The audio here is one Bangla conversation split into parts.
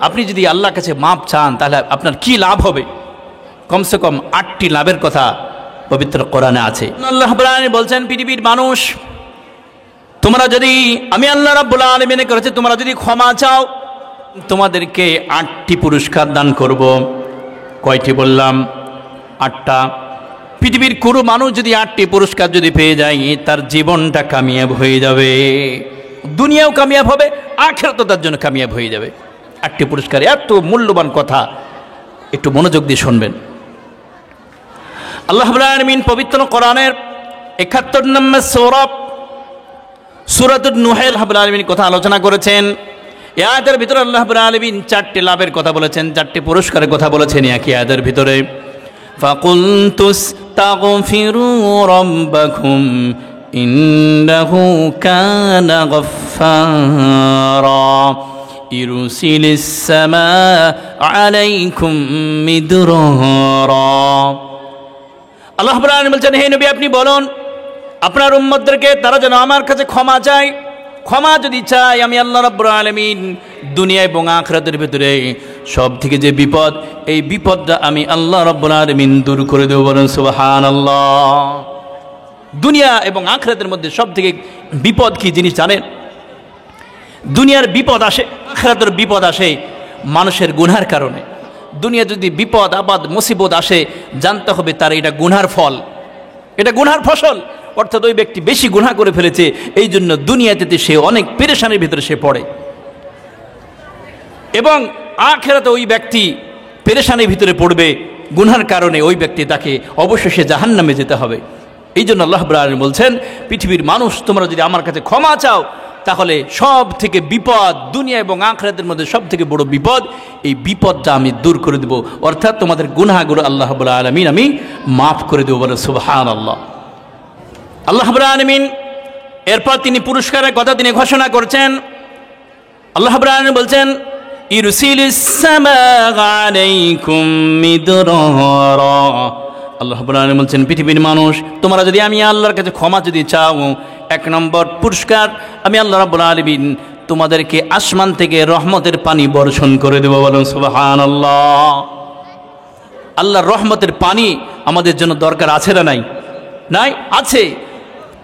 আপনি যদি আল্লাহর কাছে মাপ চান তাহলে আপনার কি লাভ হবে? কমসে কম 8টি লাভের কথা পবিত্র কোরআনে আছে। আল্লাহ রাব্বুল আলামিন বলছেন, পৃথিবীর মানুষ, তোমরা যদি আমি আল্লাহ রাব্বুল আলামিন করেছে, তোমরা যদি ক্ষমা চাও তোমাদেরকে 8টি পুরস্কার দান করব। কয়টি বললাম? 8টা। পৃথিবীর কোনো মানুষ যদি 8টি পুরস্কার যদি পেয়ে যায় তার জীবনটা কামিয়াব হয়ে যাবে, দুনিয়াও কামিয়াব হবে, আখিরাতও তার জন্য কামিয়াব হয়ে যাবে। 8টি পুরস্কার, এত মূল্যবান কথা, একটু মনোযোগ দিয়ে শুনবেন। আল্লাহ রাব্বুল আলামিন পবিত্র কোরআনের 71 নম্বর সূরাতুন নূহের রাব্বুল আলামিন কথা আলোচনা করেছেন। এই আয়াতের ভিতরে আল্লাহ রাব্বুল আলামিন 4টি লাভের কথা বলেছেন, 4টি পুরস্কারের কথা বলেছেন একই আয়াতের ভিতরে। ফাকুলতুস্তাগফিরু রাব্বাকুম ইন্নাহু কানা গাফফারা ইরসিলিস সামাআ আলাইকুম মিদরারা। আল্লাহ রাব্বুল আলামিন বলছেন, হে নবী আপনি বলুন আপনার উম্মতদেরকে তারা যেন আমার কাছে ক্ষমা চায়। ক্ষমা যদি চায় আমি আল্লাহ রাব্বুল আলামিন দুনিয়া এবং আখিরাতের ভিতরে সব থেকে যে বিপদ, এই বিপদটা আমি আল্লাহ রাব্বুল আলামিন দূর করে দেব। বলেন সুবহানাল্লাহ। দুনিয়া এবং আখিরাতের মধ্যে সব থেকে বিপদ কি জিনিস জানেন? দুনিয়ার বিপদ আসে, আখিরাতের বিপদ আসে মানুষের গুনার কারণে। দুনিয়া যদি বিপদ আপদ মুসিবত আসে জানতে হবে তার এটা গুনার ফল, এটা গুনার ফসল। অর্থাৎ ওই ব্যক্তি বেশি গুনাহ করে ফেলেছে, এই জন্য দুনিয়াতে সে অনেক পেরেশানির ভিতরে সে পড়ে, এবং আখিরাতে ওই ব্যক্তি পেরেশানির ভিতরে পড়বে গুনার কারণে। ওই ব্যক্তি তাকে অবশেষে জাহান্নামে যেতে হবে। এই জন্য আল্লাহ রাব্বুল আলামিন বলছেন, পৃথিবীর মানুষ তোমরা যদি আমার কাছে ক্ষমা চাও তাহলে সব থেকে বিপদ, দুনিয়া এবং আখিরাতের মধ্যে সব থেকে বড় বিপদ, এই বিপদটা আমি দূর করে দেব। অর্থাৎ তোমাদের গুনাহগুলো আল্লাহ রাব্বুল আলামিন আমি মাফ করে দেব। বলে সুবহানাল্লাহ। আল্লাহ রাব্বুল আলামিন এরপর তিনি পুরস্কারের কথা তিনি ঘোষণা করছেন। আল্লাহ রাব্বুল আলামিন বলছেন, ইরসিলিস সামাআ আলাইকুম মিদরারা। আল্লাহ রাব্বুল আলামিন বলছেন, পৃথিবীর মানুষ তোমরা যদি আমি আল্লাহর কাছে ক্ষমা যদি চাও, 1 নম্বর পুরস্কার আমি আল্লাহ রাব্বুল আলামিন তোমাদেরকে আসমান থেকে রহমতের পানি বর্ষণ করে দেব। বলুন সুবহানাল্লাহ। আল্লাহর রহমতের পানি আমাদের জন্য দরকার আছে না নাই? নাই, আছে।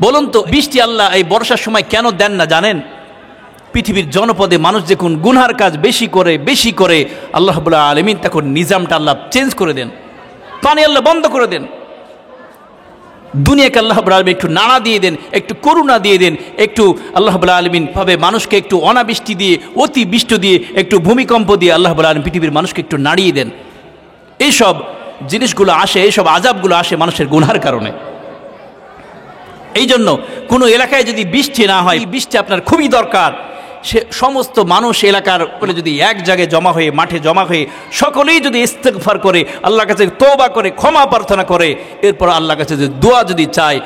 বলুন তো বৃষ্টি আল্লাহ এই বর্ষার সময় কেন দেন না জানেন? পৃথিবীর জনপদে মানুষ যখন গুনহার কাজ বেশি করে আল্লাহ রাব্বুল আলামিন তখন নিজামটা আল্লাহ চেঞ্জ করে দেন, পানি আল্লাহ বন্ধ করে দেন। দুনিয়াকে আল্লাহ রাব্বুল আলামিন একটু নাড়া দিয়ে দেন, একটু করুণা দিয়ে দেন, একটু আল্লাহ রাব্বুল আলামিন ভাবে মানুষকে একটু অনাবৃষ্টি দিয়ে, অতি বৃষ্টি দিয়ে, একটু ভূমিকম্প দিয়ে আল্লাহ রাব্বুল আলামিন পৃথিবীর মানুষকে একটু নাড়িয়ে দেন। এইসব জিনিসগুলো আসে, এইসব আযাবগুলো আসে মানুষের গুনহার কারণে। এই জন্য কোনো এলাকায় যদি বৃষ্টি না হয়, বৃষ্টি আপনার খুবই দরকার। সে সমস্ত মানুষ এলাকার বলে যদি এক জায়গায় জমা হয়ে, মাঠে জমা হয়ে সকলেই যদি ইস্তেগফার করে, আল্লাহর কাছে তওবা করে, ক্ষমা প্রার্থনা করে, এরপর আল্লাহর কাছে যদি দোয়া যদি চায়,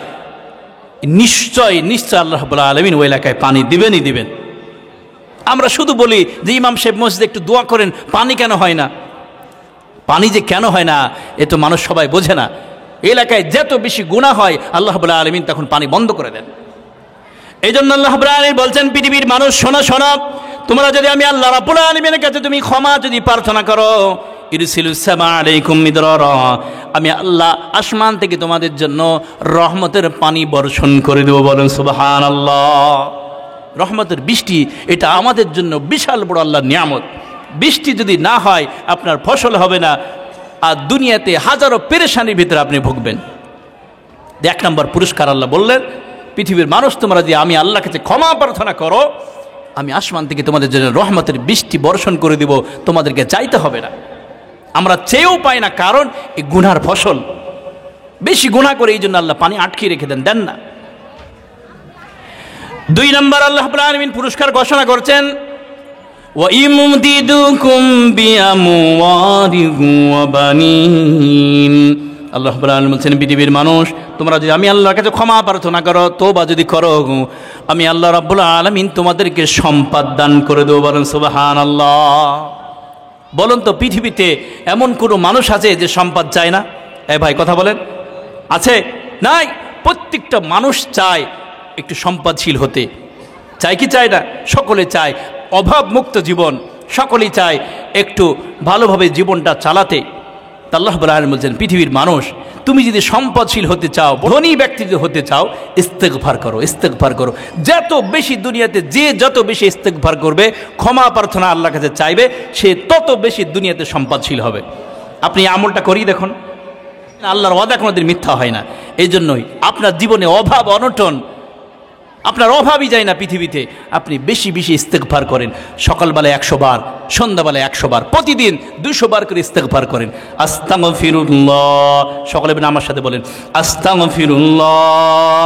নিশ্চয় আল্লাহ রাব্বুল আলামিন ওই এলাকায় পানি দিবেনই দিবেন। আমরা শুধু বলি যে ইমাম সাহেব মসজিদে একটু দোয়া করেন, পানি কেন হয় না? পানি যে কেন হয় না এ তো মানুষ সবাই বোঝে না। এলাকায় যত বেশি গুনাহ হয় আল্লাহ রাব্বুল আলামিন তখন পানি বন্ধ করে দেন। এই জন্য আল্লাহ রাব্বুল আলামিন বলছেন, পৃথিবীর মানুষ শোনো, তোমরা যদি আমি আল্লাহ রাব্বুল আলামিনের কাছে তুমি ক্ষমা যদি প্রার্থনা করো, ইরসিলুস সামা আলাইকুম মিদরারা, আমি আল্লাহ আসমান থেকে তোমাদের জন্য রহমতের পানি বর্ষণ করে দেব। বলেন সুবহানাল্লাহ। রহমতের বৃষ্টি এটা আমাদের জন্য বিশাল বড় আল্লাহর নিয়ামত। বৃষ্টি যদি না হয় আপনার ফসল হবে না, আর দুনিয়াতে হাজারো পেরেশানির ভিতরে আপনি ভুগবেন। 1 নম্বর পুরস্কার আল্লাহ বললেন, পৃথিবীর মানুষ তোমরা যদি আমি আল্লাহর কাছে ক্ষমা প্রার্থনা করো, আমি আসমান থেকে তোমাদের জন্য রহমতের বৃষ্টি বর্ষণ করে দিব, তোমাদেরকে চাইতে হবে না। আমরা চেয়েও পাই না, কারণ এই গুনার ফসল, বেশি গুনাহ করে এই জন্য আল্লাহ পানি আটকে রেখে দেন না। 2 নম্বর আল্লাহ রাব্বুল আলামিন পুরস্কার ঘোষণা করছেন, وَإِمْدِدُكُمْ بِأَمْوَالٍ وَبَنِينَ। আল্লাহ রাব্বুল আলামিন বলছেন, পৃথিবীর মানুষ তোমরা যদি আমি আল্লাহর কাছে ক্ষমা প্রার্থনা করো, তওবা যদি করো, আমি আল্লাহ রাব্বুল আলামিন তোমাদেরকে সম্পদ দান করে দেব। বলেন সুবহানাল্লাহ। বলুন তো পৃথিবীতে এমন কোনো মানুষ আছে যে সম্পদ চায় না? ভাই কথা বলেন, আছে? নাই। প্রত্যেকটা মানুষ চায় একটু সম্পদশীল হতে, চায় কি চায় না? সকলে চায় অভাব মুক্ত জীবন, সকলেই চায় একটু ভালোভাবে জীবনটা চালাতে। তা আল্লাহ রাব্বুল আলামিন বলছেন, পৃথিবীর মানুষ, তুমি যদি সম্পদশীল হতে চাও, ধনী ব্যক্তি যদি হতে চাও, ইস্তেগফার করো, ইস্তেগফার করো। যত বেশি দুনিয়াতে যত বেশি ইস্তেগফার করবে, ক্ষমা প্রার্থনা আল্লাহর কাছে চাইবে, সে তত বেশি দুনিয়াতে সম্পদশীল হবে। আপনি আমলটা করিয়ে দেখুন, আল্লাহর ওয়াদা কোনোদিন মিথ্যা হয় না। এই জন্যই আপনার জীবনে অভাব অনটন, আপনার অভাবই যায় না পৃথিবীতে। আপনি বেশি বেশি ইস্তেগফার করেন, সকালবেলায় 100 বার, সন্ধ্যাবেলায় 100 বার, প্রতিদিন 200 বার করে ইস্তেগফার করেন। আস্তাগফিরুল্লাহ, সকলে আমার সাথে বলেন, আস্তাগফিরুল্লাহ,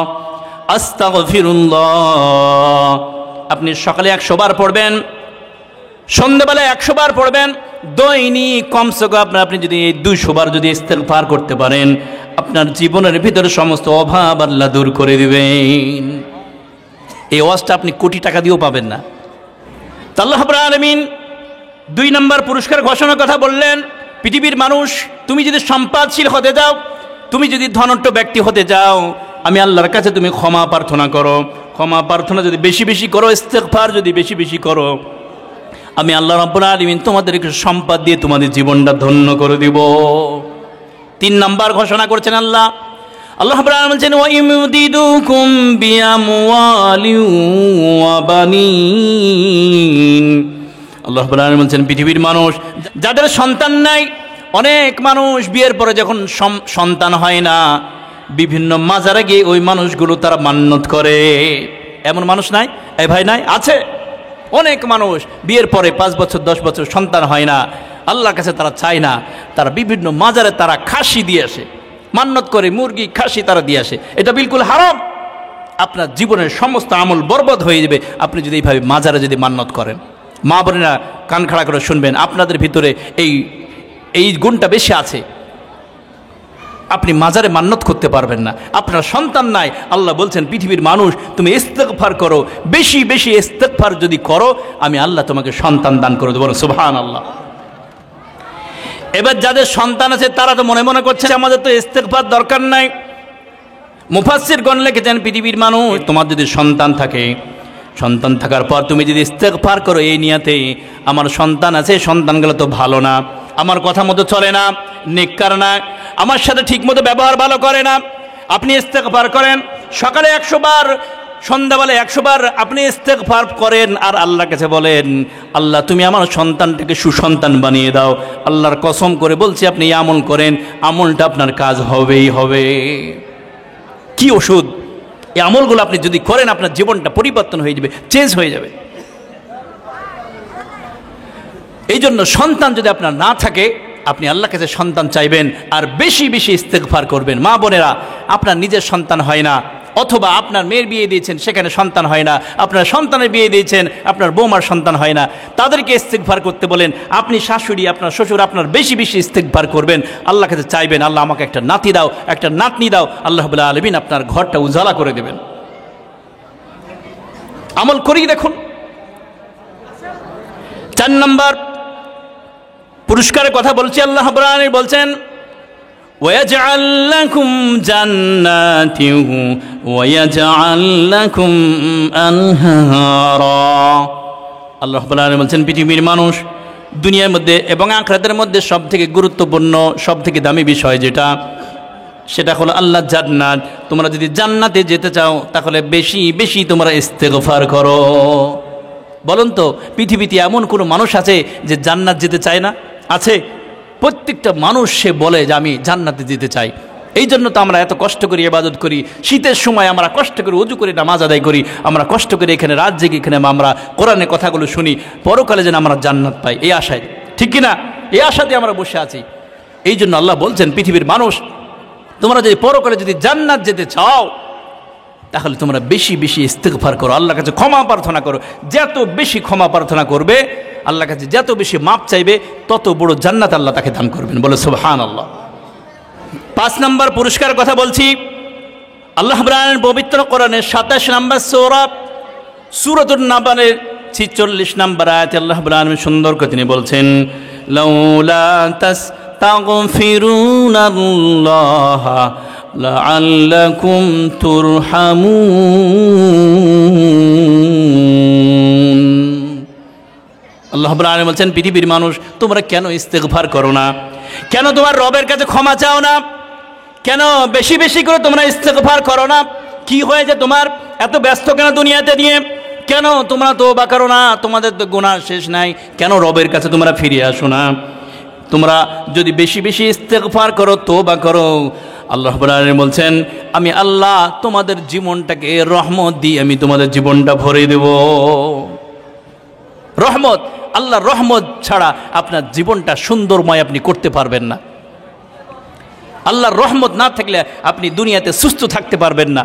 আস্তাগফিরুল্লাহ। আপনি সকালে 100 বার পড়বেন, সন্ধ্যাবেলায় 100 বার পড়বেন। দৈনিক কমসে কম আপনি যদি 200 বার যদি ইস্তেগফার করতে পারেন, আপনার জীবনের ভিতরে সমস্ত অভাব আল্লাহ দূর করে দিবেন। এই ওয়াজটা আপনি কোটি টাকা দিয়েও পাবেন না। আল্লাহ রাব্বুল আলামিন 2 নম্বর পুরস্কার ঘোষণার কথা বললেন, পৃথিবীর মানুষ, তুমি যদি সম্পদশীল হতে যাও, তুমি যদি ধনট্য ব্যক্তি হতে যাও, আমি আল্লাহর কাছে তুমি ক্ষমা প্রার্থনা করো। ক্ষমা প্রার্থনা যদি বেশি বেশি করো, ইস্তেগফার যদি বেশি বেশি করো, আমি আল্লাহ রাব্বুল আলামিন তোমাদেরকে সম্পদ দিয়ে তোমাদের জীবনটা ধন্য করে দিব। 3 নম্বর ঘোষণা করছেন আল্লাহ। আল্লাহ রাব্বুল আলামিন বলেন, ওয়া ইমদিদুকুম বিআমওয়ালিন ওয়া বানিন। আল্লাহ রাব্বুল আলামিন বলেন, পৃথিবীর মানুষ যাদের সন্তান নাই, অনেক মানুষ বিয়ের পরে যখন সন্তান হয় না, বিভিন্ন মাজারে গিয়ে ওই মানুষগুলো তারা মান্নত করে। এমন মানুষ নাই? এই ভাই নাই? আছে অনেক মানুষ বিয়ের পরে 5 বছর 10 বছর সন্তান হয় না, আল্লাহর কাছে তারা চায় না, তারা বিভিন্ন মাজারে তারা খাসি দিয়ে আসে, মান্নত করে, মুরগি খাসি তারা দিয়ে আসে। এটা বিলকুল হারাম। আপনার জীবনের সমস্ত আমল বরবাদ হয়ে যাবে আপনি যদি এইভাবে মাজারে যদি মান্নত করেন। মা বোনেরা কান খাড়া করে শুনবেন, আপনাদের ভিতরে এই গুণটা বেশি আছে। আপনি মাজারে মান্নত করতে পারবেন না, আপনার সন্তান নাই। আল্লাহ বলছেন, পৃথিবীর মানুষ, তুমি ইস্তেগফার করো, বেশি বেশি ইস্তেগফার যদি করো, আমি আল্লাহ তোমাকে সন্তান দান করে দেবো। সুবহানাল্লাহ। এবার যাদের সন্তান আছে তারা তো মনে মনে করছে আমাদের তো ইস্তেগফার দরকার নাই। মুফাসসিরগণ লিখেছেন, পৃথিবীর মানুষ, তোমার যদি সন্তান থাকে, সন্তান থাকার পর তুমি যদি ইস্তেগফার করো এই নিয়তে, আমার সন্তান আছে, সন্তানগুলো তো ভালো না, আমার কথা মতো চলে না, নেককার না, আমার সাথে ঠিক মতো ব্যবহার ভালো করে না, আপনি ইস্তেগফার করেন। সকালে 100 বার, সন্ধ্যাবেলায় 100 বার আপনি ইস্তেগফার করেন, আর আল্লাহর কাছে বলেন, আল্লাহ তুমি আমার সন্তানটাকে সুসন্তান বানিয়ে দাও। আল্লাহর কসম করে বলছি, আপনি এই আমল করেন, আমলটা আপনার কাজ হবেই হবে। কি ওষুধ! এই আমলগুলো আপনি যদি করেন, আপনার জীবনটা পরিবর্তন হয়ে যাবে, চেঞ্জ হয়ে যাবে। এই জন্য সন্তান যদি আপনার না থাকে, আপনি আল্লাহর কাছে সন্তান চাইবেন আর বেশি বেশি ইস্তেগফার করবেন। মা বোনেরা, আপনার নিজের সন্তান হয় না, অথবা আপনার মেয়ের বিয়ে দিয়েছেন, সেখানে সন্তান হয় না, আপনার সন্তানের বিয়ে দিয়েছেন, আপনার বৌমার সন্তান হয় না, তাদেরকে ইস্তেগফার করতে বলেন। আপনি শাশুড়ি, আপনার শ্বশুর, আপনার বেশি বেশি ইস্তেগফার করবেন, আল্লাহর কাছে চাইবেন, আল্লাহ আমাকে একটা নাতি দাও, একটা নাতনি দাও। আল্লাহ রাব্বুল আলামিন আপনার ঘরটা উজালা করে দেবেন। আমল করেই দেখুন। 4 নম্বর পুরস্কারের কথা বলছি। আল্লাহ রাব্বুল আলামিন বলছেন, وَيَجْعَلْ لَكُمْ جَنَّاتٍ وَيَجْعَلْ لَكُمْ أَنْهَارًا। আল্লাহ রাব্বুল আলামিন বলছেন, পৃথিবীর মানুষ, দুনিয়ার মধ্যে এবং আখিরাতের মধ্যে সবথেকে গুরুত্বপূর্ণ, সবথেকে দামি বিষয় যেটা, সেটা হলো আল্লাহ জান্নাত। তোমরা যদি জান্নাতে যেতে চাও, তাহলে বেশি বেশি তোমরা ইস্তেগফার করো। বলুন তো, পৃথিবীতে এমন কোনো মানুষ আছে যে জান্নাত যেতে চায় না? আছে। প্রত্যেকটা মানুষ সে বলে যে আমি জান্নাতে যেতে চাই। এই জন্য তো আমরা এত কষ্ট করি, ইবাদত করি, শীতের সময় আমরা কষ্ট করে ওযু করে নামাজ আদায় করি, আমরা কষ্ট করে এখানে রাত জেগে এখানে আমরা কোরআনের কথাগুলো শুনি, পরকালে যেন আমরা জান্নাত পাই, এই আশায়, ঠিক কিনা? এই আশাতে আমরা বসে আছি। এই জন্য আল্লাহ বলছেন, পৃথিবীর মানুষ, তোমরা যদি পরকালে যদি জান্নাত যেতে চাও, তাহলে তোমরা বেশি বেশি ইস্তেগফার করো, আল্লাহর কাছে ক্ষমা প্রার্থনা করো। যত বেশি ক্ষমা প্রার্থনা করবে, আল্লাহর কাছে যত বেশি মাপ চাইবে, তত বড় জান্নাত আল্লাহ তাকে দান করবেন। বলে সুবহানাল্লাহ। 5 নম্বর পুরস্কার কথা বলছি। আল্লাহ রাব্বুল আলামিন পবিত্র কোরআনের 27 নম্বর সূরা সূরাতুন নাবালের 46 নম্বর আয়াতে আল্লাহ রাব্বুল আলামিন সুন্দর করে তিনি বলছেন, লাউলা তাস্তাগফিরুনাল্লাহ লাআল্লাকুম তুরহামুন। আল্লাহ রাব্বুল আলামিন বলছেন, পৃথিবীর মানুষ তোমরা কেন ইস্তেগফার করো না? কেন তোমার রবের কাছে ক্ষমা চাও না? কেন বেশি বেশি করে তোমরা ইস্তেগফার করো না? কি হয়েছে তোমার? এত ব্যস্ত কেন দুনিয়াতে নিয়ে? কেন তোমরা তওবা করো না? তোমাদের তো গুনাহ শেষ নাই, কেন রবের কাছে তোমরা ফিরে আসো না? তোমরা যদি বেশি বেশি ইস্তেগফার করো, তওবা করো, আল্লাহ রাব্বুল আলামিন বলছেন, আমি আল্লাহ তোমাদের জীবনটাকে রহমত দিয়ে আমি তোমাদের জীবনটা ভরে দেব। রহমত, আল্লাহর রহমত ছাড়া আপনার জীবনটা সুন্দরময় আপনি করতে পারবেন না। আল্লাহর রহমত না থাকলে আপনি দুনিয়াতে সুস্থ থাকতে পারবেন না।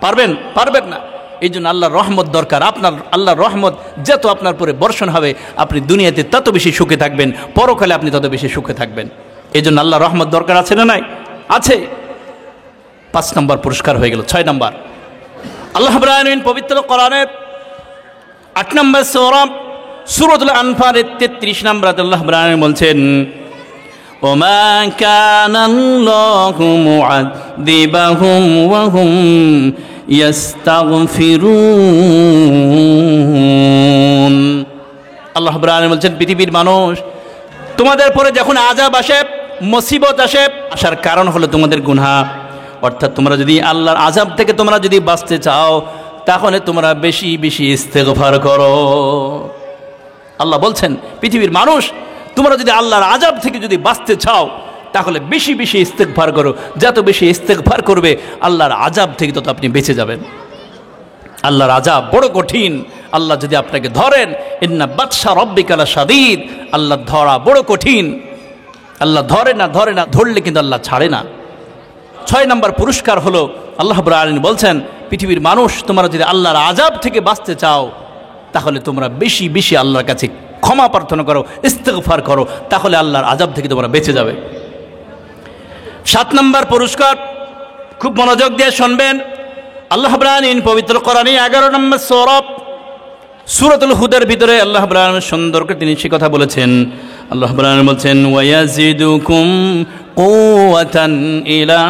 পারবেন না। এই জন্য আল্লাহর রহমত দরকার। আপনার আল্লাহর রহমত যত আপনার পরে বর্ষণ হবে, আপনি দুনিয়াতে তত বেশি সুখে থাকবেন, পরকালে আপনি তত বেশি সুখে থাকবেন। এই জন্য আল্লাহর রহমত দরকার, আছে না নাই? আছে। 5 নম্বর পুরস্কার হয়ে গেল। 6 নম্বর, আল্লাহ রাব্বুল আলামিন পবিত্র কোরআনের 8 নম্বর সূরাতুল আনফালের 33 নম্বর আল্লাহ রাব্বুল আলামিন বলছেন, ওমা কানাল্লাহু মুআযযিবাহুম ওয়া হুম ইস্তাগফিরুন। আল্লাহ রাব্বুল আলামিন বলছেন, পৃথিবীর মানুষ তোমাদের পরে যখন আযাব আসে, মুসিবত আসে, আসার কারণ হলো তোমাদের গুনাহ। অর্থাৎ তোমরা যদি আল্লাহর আযাব থেকে তোমরা যদি বাঁচতে চাও, তাহলে তোমরা বেশি বেশি ইস্তেগফার করো। আল্লাহ বলছেন, পৃথিবীর মানুষ তোমরা যদি আল্লাহর আযাব থেকে যদি বাঁচতে চাও, তাহলে বেশি বেশি ইস্তেগফার করো। যত বেশি ইস্তেগফার করবে, আল্লাহর আযাব থেকে তত আপনি বেঁচে যাবেন। আল্লাহর আযাব বড় কঠিন। আল্লাহ যদি আপনাকে ধরেন, ইন্না বাতশা রাব্বিকা লাশাদীদ, আল্লাহ ধরা বড় কঠিন। আল্লাহ ধরে না, ধরলে কিন্তু আল্লাহ ছাড়ে না। 6 নম্বর পুরস্কার হলো, আল্লাহ রাব্বুল আলামিন বলছেন, পৃথিবীর মানুষ তোমরা যদি আল্লাহর আযাব থেকে বাঁচতে চাও, তাহলে তোমরা বেশি বেশি আল্লাহর কাছে ক্ষমা প্রার্থনা করো, ইস্তেগফার করো, তাহলে আল্লাহর আযাব থেকে তোমরা বেঁচে যাবে। 7 নম্বর পুরস্কার, খুব মনোযোগ দিয়ে শুনবেন। আল্লাহ রাব্বুল আলামিন পবিত্র কোরআনে 11 নম্বর সূরাতুল হুদের ভিতরে আল্লাহ রাব্বুল আলামিন সুন্দর করে তিনি সে কথা বলেছেন। আল্লাহ রাব্বুল আলামিন বলছেন, ওয়ায়াজিদুকুম কুওয়াতান ইলা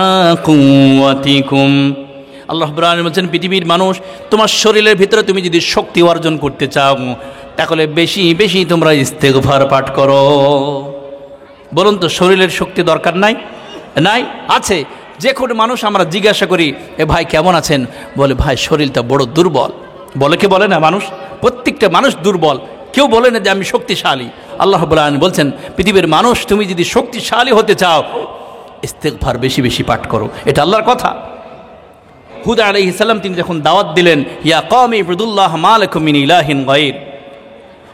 কুওয়াতিকুম। আল্লাহ রাব্বুল আলামিন বলছেন, পৃথিবীর মানুষ তোমার শরীরের ভিতরে তুমি যদি শক্তি অর্জন করতে চাও, তাহলে বেশি বেশি তোমরা ইস্তেগফার পাঠ করো। বলুন তো, শরীরের শক্তি দরকার নাই? আছে। যে কোনো মানুষ আমরা জিজ্ঞাসা করি, এ ভাই কেমন আছেন? বলে, ভাই শরীরটা বড় দুর্বল। বলে না মানুষ? প্রত্যেকটা মানুষ দুর্বল, কেউ বলে না যে আমি শক্তিশালী। আল্লাহ রাব্বুল আলামিন বলছেন, পৃথিবীর মানুষ তুমি যদি শক্তিশালী হতে চাও, ইস্তেগফার বেশি বেশি পাঠ করো। এটা আল্লাহর কথা। হুদ আলাইহিস সালাম তিনি যখন দাওয়াত দিলেন, ইয়া কওমি ইবুদুল্লাহ মা লাকুম মিন ইলাহিন গায়র,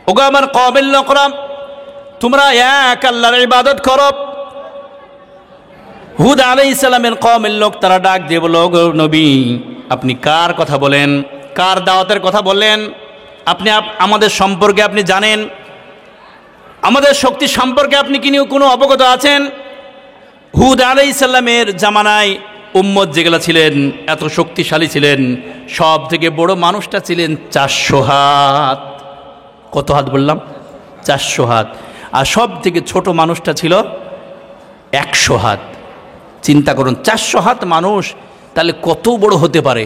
ওগো আমার কওমের লোকরা, তোমরা এক আল্লাহর ইবাদত করো। হুদ আলাইহিস সালামের কওমের লোক তারা ডাক দিয়ে বলল, ওগো নবী, আপনি কার কথা বলেন? কার দাওয়াতের কথা বললেন? আপনি আমাদের সম্পর্কে আপনি জানেন? আমাদের শক্তি সম্পর্কে আপনি কি কোনো অবগত আছেন? হুদ আলাইহিস সালামের জামানায় উম্মত যেগুলো ছিলেন এত শক্তিশালী ছিলেন, সব থেকে বড় মানুষটা ছিলেন 400 হাত। কত হাত বললাম? 400 হাত। আর সব থেকে ছোট মানুষটা ছিল 100 হাত। চিন্তা করুন, 400 হাত মানুষ তাহলে কত বড় হতে পারে।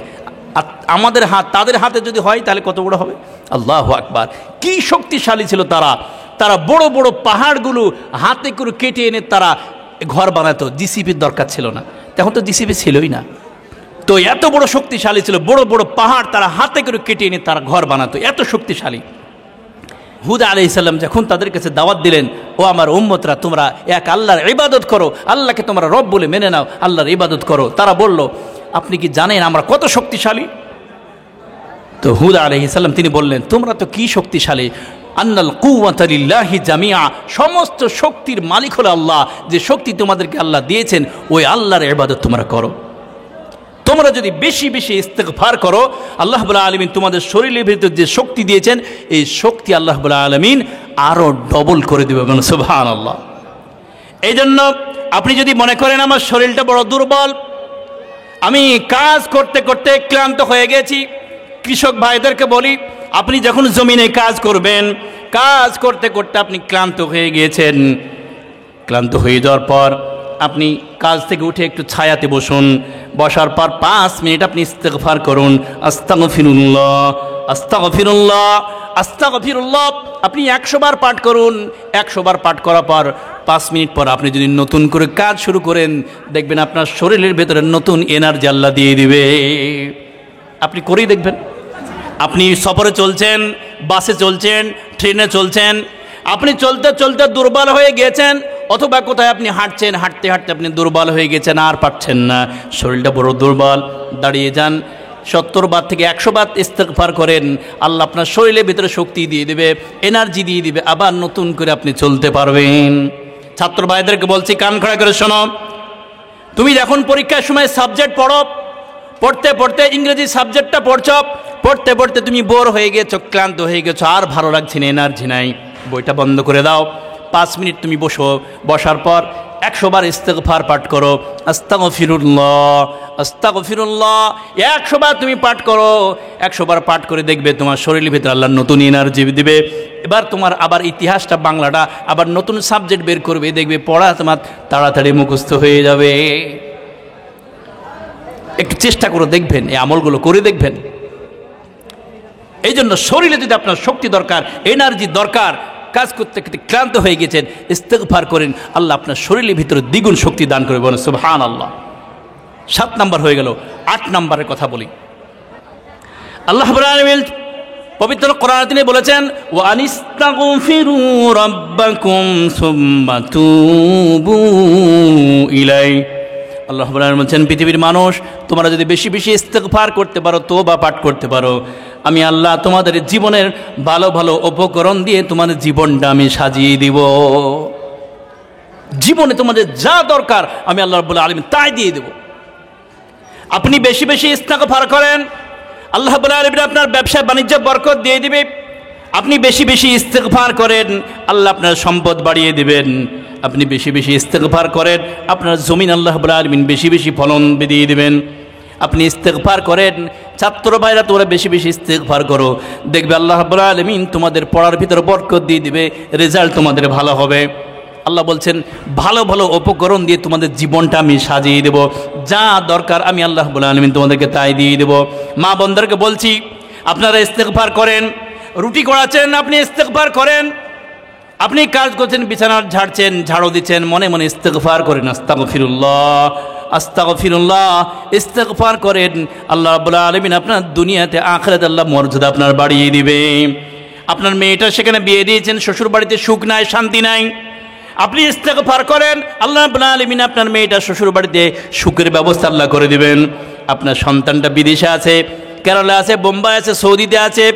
আর আমাদের হাত তাদের হাতে যদি হয় তাহলে কত বড় হবে? আল্লাহু আকবার! কি শক্তিশালী ছিল তারা! তারা বড় বড় পাহাড়গুলো হাতে করে কেটে এনে তারা ঘর বানাতো। জিসিপির দরকার ছিল না, তখন তো জিসিপি ছিলই না। তো এত বড় শক্তিশালী ছিল, বড় বড় পাহাড় তারা হাতে করে কেটে এনে তারা ঘর বানাতো, এত শক্তিশালী। হুদ আলাইহিস সালাম যখন তাদের কাছে দাওয়াত দিলেন, ও আমার উম্মতরা, তোমরা এক আল্লাহর ইবাদত করো, আল্লাহকে তোমরা রব বলে মেনে নাও, আল্লাহর ইবাদত করো। তারা বলল, আপনি কি জানেন আমরা কত শক্তিশালী? তো হুদ আলাইহিস সালাম তিনি বললেন, তোমরা তো কি শক্তিশালী, আন্নাল কুওয়াতা লিল্লাহি জামিআ, সমস্ত শক্তির মালিক হলো আল্লাহ। যে শক্তি তোমাদেরকে আল্লাহ দিয়েছেন, ওই আল্লাহর ইবাদত তোমরা করো। তোমরা যদি বেশি বেশি ইস্তেগফার করো, আল্লাহ রাব্বুল আলামিন তোমাদের শরীরের ভিতর যে শক্তি দিয়েছেন, এই শক্তি আল্লাহ রাব্বুল আলামিন আরো ডবল করে দেবে। সুবহানাল্লাহ। এই জন্য আপনি যদি মনে করেন আমার শরীরটা বড় দুর্বল, আমি কাজ করতে করতে ক্লান্ত হয়ে গেছি, কৃষক ভাইদেরকে বলি, আপনি যখন জমিনে কাজ করবেন, কাজ করতে করতে আপনি ক্লান্ত হয়ে গিয়েছেন, ক্লান্ত হয়ে যাওয়ার পর আপনি কাজ থেকে উঠে একটু ছায়াতে বসুন। বসার পর 5 মিনিট আপনি ইস্তেগফার করুন, আস্তাগফিরুল্লাহ আস্তাগফিরুল্লাহ আস্তাগফিরুল্লাহ আপনি 100 বার পাঠ করুন। 100 বার পাঠ করার পর 5 মিনিট পর আপনি যদি নতুন করে কাজ শুরু করেন, দেখবেন আপনার শরীরের ভেতরে নতুন এনার্জি আল্লাহ দিয়ে দিবে। আপনি করেই দেখবেন। আপনি সফরে চলছেন, বাসে চলছেন, ট্রেনে চলছেন, আপনি চলতে চলতে দুর্বল হয়ে গেছেন, অথবা কোথায় আপনি হাঁটছেন, হাঁটতে হাঁটতে আপনি দুর্বল হয়ে গেছেন, আর পারছেন না, শরীরটা বড় দুর্বল, দাঁড়িয়ে যান। 70 বার থেকে 100 বার ইস্তেগফার করেন, আল্লাহ আপনার শরীরের ভিতরে শক্তি দিয়ে দিবে, এনার্জি দিয়ে দিবে, আবার নতুন করে আপনি চলতে পারবেন। ছাত্র ভাইদেরকে বলছি, কান খড়া করে শোনো। তুমি যখন পরীক্ষার সময় সাবজেক্ট পড়ো, পড়তে পড়তে ইংরেজি সাবজেক্টটা পড়ছো, পড়তে পড়তে তুমি বোর হয়ে গেছো, ক্লান্ত হয়ে গেছো, আর ভালো লাগছে না, এনার্জি নাই, বইটা বন্ধ করে দাও। 5 মিনিট তুমি বসো, বসার পর 100 বার ইস্তেগফার পাঠ করো। আস্তাগফিরুল্লাহ আস্তাগফিরুল্লাহ 100 বার তুমি পাঠ করো। 100 বার পাঠ করে দেখবে তোমার শরীরের ভিতরে আল্লাহ নতুন এনার্জি দিবে। এবার তোমার আবার ইতিহাসটা, বাংলাটা আবার নতুন সাবজেক্ট বের করবে, দেখবে পড়া তোমার তাড়াতাড়ি মুখস্থ হয়ে যাবে। একটু চেষ্টা করে দেখবেন, এই আমলগুলো করে দেখবেন। এই জন্য শরীরে যদি আপনার শক্তি দরকার, এনার্জি দরকার, কাজ করতে করতে ক্লান্ত হয়ে গেছেন, ইস্তেগফার করেন, আল্লাহ আপনার শরীরের ভিতরে দ্বিগুণ শক্তি দান করে, বলেন সুবহানাল্লাহ। 7 নাম্বার হয়ে গেল। 8 নাম্বারের কথা বলি। আল্লাহ রাব্বুল আলামিন পবিত্র কোরআনে তিনি বলেছেন, ওয়া আনিস্তাগফিরু রাব্বাকুম সুম্মা তুবু ইলাইহি। আল্লাহ রাব্বুল আলামিন বলেছেন, পৃথিবীর মানুষ, তোমরা যদি বেশি বেশি ইস্তেগফার করতে পারো, তওবা পাঠ করতে পারো, আমি আল্লাহ তোমাদের জীবনের ভালো ভালো উপকরণ দিয়ে তোমাদের জীবনটা আমি সাজিয়ে দিব। জীবনে তোমাদের যা দরকার আমি আল্লাহ রাব্বুল আলামিন তাই দিয়ে দেব। আপনি বেশি বেশি ইস্তেগফার করেন, আল্লাহ রাব্বুল আলামিন আপনার ব্যবসা বাণিজ্য বরকত দিয়ে দিবে। আপনি বেশি বেশি ইস্তেগফার করেন, আল্লাহ আপনার সম্পদ বাড়িয়ে দিবেন। আপনি বেশি বেশি ইস্তেগফার করেন, আপনার জমিন আল্লাহ রাব্বুল আলামিন বেশি বেশি ফলন দিয়ে দিবেন। আপনি ইস্তেগফার করেন, ছাত্র ভাইরা তোমরা বেশি বেশি ইস্তেগফার করো, দেখবে আল্লাহ রাব্বুল আলামিন তোমাদের পড়ার ভিতরে বরকত দিয়ে দিবে, রেজাল্ট তোমাদের ভালো হবে। আল্লাহ বলছেন, ভালো ভালো উপকরণ দিয়ে তোমাদের জীবনটা আমি সাজিয়ে দেব, যা দরকার আমি আল্লাহ রাব্বুল আলামিন তোমাদেরকে তাই দিয়ে দেব। মা বোনদেরকে বলছি, আপনারা ইস্তেগফার করেন। রুটি করাচ্ছেন, আপনি ইস্তেগফার করেন। আপনি কাজ করছেন, বিছানা ঝাড়ছেন, ঝাড়ু দিচ্ছেন, মনে মনে ইস্তেগফার করেন, আস্তাগফিরুল্লাহ আস্তাগফিরুল্লাহ ইস্তেগফার করেন। আল্লাহ রাব্বুল আলামিন আপনার দুনিয়াতে আখিরাতে আল্লাহ মর্যাদা আপনার বাড়িয়ে দিবে। আপনার মেয়েটা সেখানে বিয়ে দিয়েছেন, শ্বশুর বাড়িতে সুখ নাই, শান্তি নাই, আপনি ইস্তেগফার করেন, আল্লাহ রাব্বুল আলামিন আপনার মেয়েটা শ্বশুর বাড়িতে সুখের ব্যবস্থা আল্লাহ করে দিবেন। আপনার সন্তানটা বিদেশে আছে, কেরালা আছে, বোম্বাই আছে, সৌদিতে আছে,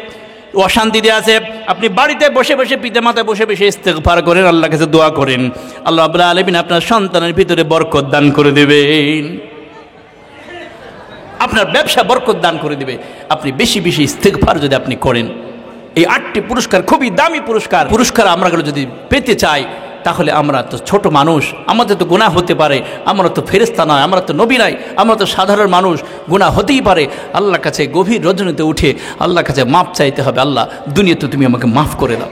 অশান্তিতে আছে, আপনি বাড়িতে বসে বসে, পিতা মাতায় বসে বসে ইস্তেগফার করেন, আল্লাহর কাছে দোয়া করেন, আল্লাহ রাব্বুল আলামিন আপনার সন্তানের ভিতরে বরকত দান করে দেবেন, আপনার ব্যবসা বরকত দান করে দেবে। আপনি বেশি বেশি ইস্তেগফার যদি আপনি করেন, এই 8টি পুরস্কার খুবই দামি পুরস্কার আমরা যদি পেতে চাই, তাহলে আমরা তো ছোট মানুষ, আমাদের তো গুনাহ হতে পারে, আমরা তো ফেরেশতা নয়, আমরা তো নবী নাই, আমরা তো সাধারণ মানুষ, গুনাহ হতেই পারে। আল্লাহর কাছে গভীর রজনীতে উঠে আল্লাহর কাছে মাপ চাইতে হবে, আল্লাহ দুনিয়াতে তুমি আমাকে মাফ করে দাও।